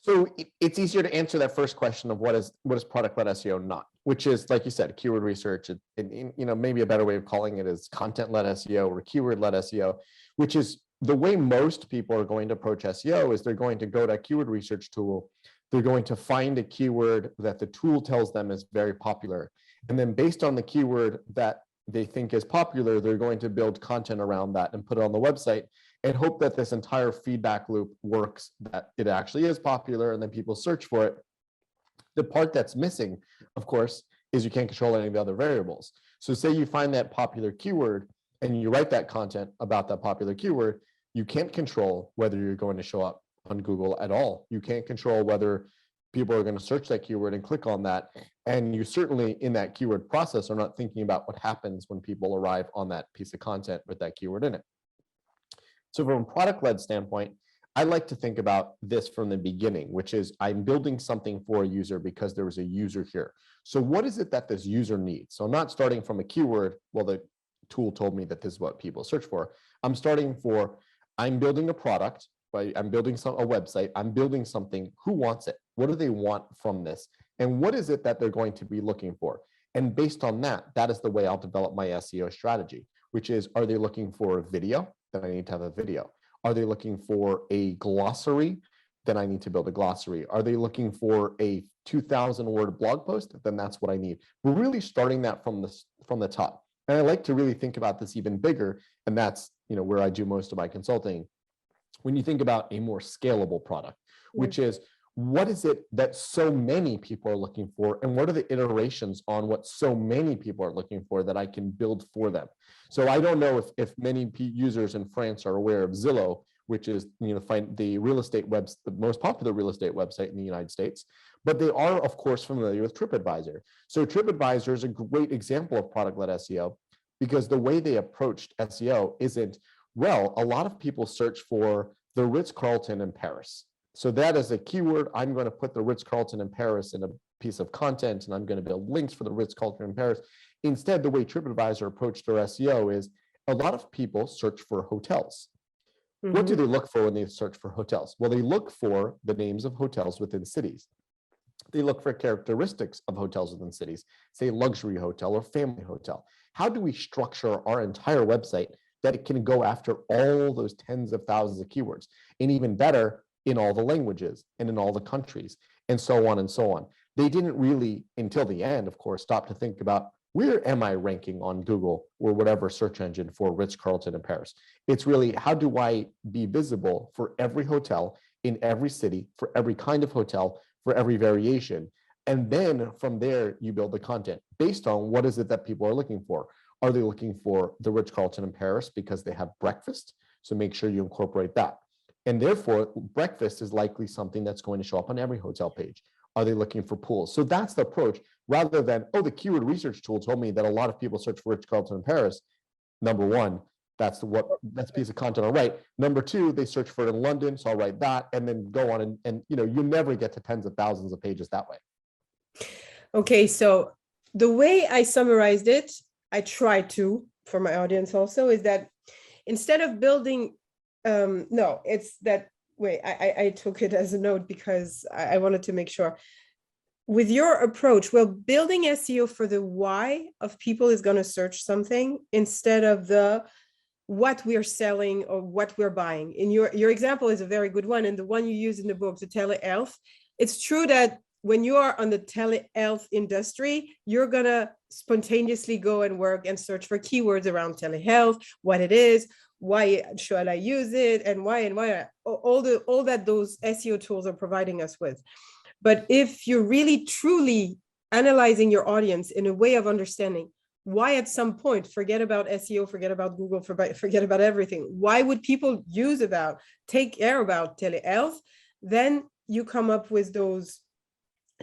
So it's easier to answer that first question of what is product-led SEO not, which is, like you said, keyword research. Maybe a better way of calling it is content-led SEO or keyword-led SEO, which is the way most people are going to approach SEO. Is they're going to go to a keyword research tool. They're going to find a keyword that the tool tells them is very popular, and then based on the keyword that they think is popular, they're going to build content around that and put it on the website, and hope that this entire feedback loop works, that it actually is popular, and then people search for it. The part that's missing, of course, is you can't control any of the other variables. So say you find that popular keyword and you write that content about that popular keyword, you can't control whether you're going to show up on Google at all. You can't control whether people are going to search that keyword and click on that. And you certainly, in that keyword process, are not thinking about what happens when people arrive on that piece of content with that keyword in it. So from a product-led standpoint, I like to think about this from the beginning, which is I'm building something for a user because there was a user here. So what is it that this user needs? So I'm not starting from a keyword, well, the tool told me that this is what people search for. I'm starting for, I'm building a product, right? I'm building a website, I'm building something. Who wants it? What do they want from this? And what is it that they're going to be looking for? And based on that, that is the way I'll develop my SEO strategy, which is, are they looking for a video? Then I need to have a video. Are they looking for a glossary? Then I need to build a glossary. Are they looking for a 2,000 word blog post? Then that's what I need. We're really starting that from the top. And I like to really think about this even bigger. And that's, where I do most of my consulting. When you think about a more scalable product, which is, what is it that so many people are looking for, and what are the iterations on what so many people are looking for that I can build for them? So I don't know if many users in France are aware of Zillow, which is find the real estate the most popular real estate website in the United States, but they are of course familiar with TripAdvisor. So TripAdvisor is a great example of product-led SEO, because the way they approached SEO isn't, well, a lot of people search for the Ritz-Carlton in Paris. So that is a keyword. I'm going to put the Ritz-Carlton in Paris in a piece of content, and I'm going to build links for the Ritz-Carlton in Paris. Instead, the way TripAdvisor approached their SEO is, a lot of people search for hotels. Mm-hmm. What do they look for when they search for hotels? Well, they look for the names of hotels within cities. They look for characteristics of hotels within cities, say luxury hotel or family hotel. How do we structure our entire website that it can go after all those tens of thousands of keywords? And even better, in all the languages and in all the countries, and so on and so on. They didn't really, until the end, of course, stop to think about, where am I ranking on Google or whatever search engine for Ritz-Carlton in Paris? It's really, how do I be visible for every hotel in every city, for every kind of hotel, for every variation? And then from there, you build the content based on what is it that people are looking for. Are they looking for the Ritz-Carlton in Paris because they have breakfast? So make sure you incorporate that. And therefore, breakfast is likely something that's going to show up on every hotel page. Are they looking for pools? So that's the approach, rather than, oh, the keyword research tool told me that a lot of people search for Ritz-Carlton in Paris. Number one, that's a piece of content I'll write. Number two, they search for it in London, so I'll write that, and then go on and you never get to tens of thousands of pages that way. Okay, so the way I summarized it, I try to, for my audience also, is that instead of building no, it's that way. I took it as a note because I wanted to make sure. With your approach, well, building SEO for the why of people is going to search something instead of the what we're selling or what we're buying. In your example is a very good one, and the one you use in the book, the telehealth. It's true that when you are on the telehealth industry, you're going to spontaneously go and work and search for keywords around telehealth, what it is, why should I use it, and why all that those SEO tools are providing us with. But if you're really truly analyzing your audience in a way of understanding why at some point, forget about SEO, forget about Google, forget about everything, why would people take care about telehealth, then you come up with those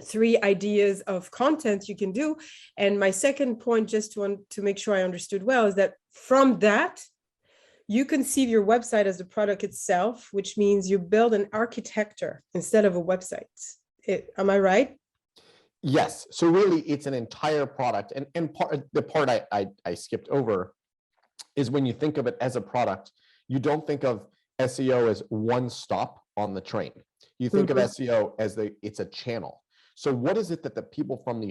3 ideas of content you can do. And my second point, just to make sure I understood well, is that from that, you conceive your website as the product itself, which means you build an architecture instead of a website. Am I right? Yes. So really, it's an entire product. And the part I skipped over is when you think of it as a product, you don't think of SEO as one stop on the train. You think of SEO as it's a channel. So what is it that the people from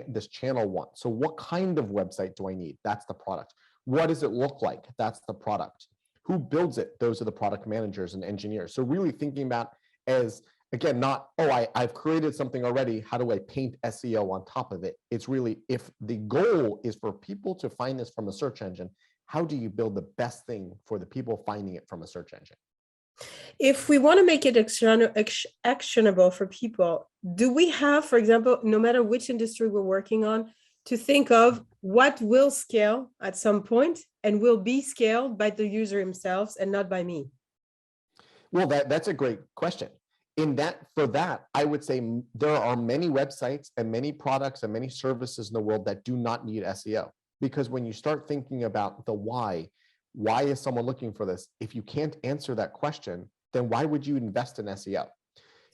this channel want? So what kind of website do I need? That's the product. What does it look like? That's the product. Who builds it? Those are the product managers and engineers. So really thinking about as, again, not, oh, I've created something already. How do I paint SEO on top of it? It's really, if the goal is for people to find this from a search engine, how do you build the best thing for the people finding it from a search engine? If we want to make it actionable for people, do we have, for example, no matter which industry we're working on, to think of what will scale at some point and will be scaled by the user themselves and not by me? Well, that's a great question. For that, I would say there are many websites and many products and many services in the world that do not need SEO. Because when you start thinking about the why is someone looking for this? If you can't answer that question, then why would you invest in SEO?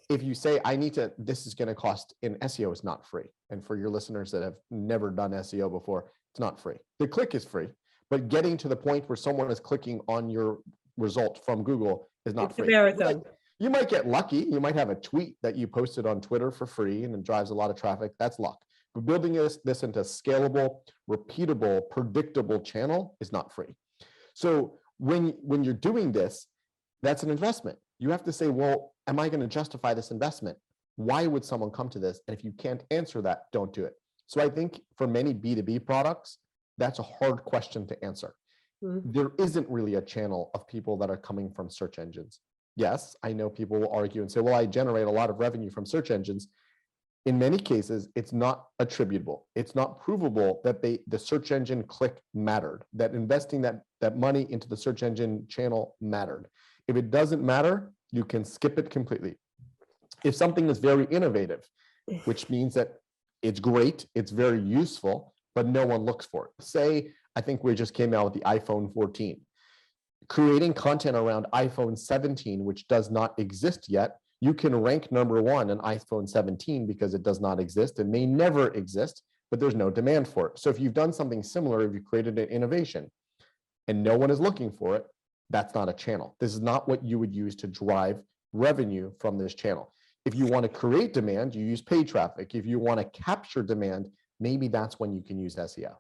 If you say, this is going to cost, in SEO is not free. And for your listeners that have never done SEO before, it's not free. The click is free, but getting to the point where someone is clicking on your result from Google is not free. It's a marathon. You might get lucky. You might have a tweet that you posted on Twitter for free and it drives a lot of traffic. That's luck. But building this into a scalable, repeatable, predictable channel is not free. So when you're doing this, that's an investment. You have to say, well, am I going to justify this investment? Why would someone come to this? And if you can't answer that, don't do it. So I think for many B2B products, that's a hard question to answer. There isn't really a channel of people that are coming from search engines. Yes, I know people will argue and say, well, I generate a lot of revenue from search engines. In many cases, it's not attributable. It's not provable that the search engine click mattered, that investing that money into the search engine channel mattered. If it doesn't matter, you can skip it completely. If something is very innovative, which means that it's great, it's very useful, but no one looks for it. Say, I think we just came out with the iPhone 14. Creating content around iPhone 17, which does not exist yet, you can rank #1 on iPhone 17 because it does not exist. It may never exist, but there's no demand for it. So if you've done something similar, if you created an innovation and no one is looking for it, that's not a channel. This is not what you would use to drive revenue from this channel. If you want to create demand, you use paid traffic. If you want to capture demand, maybe that's when you can use SEO.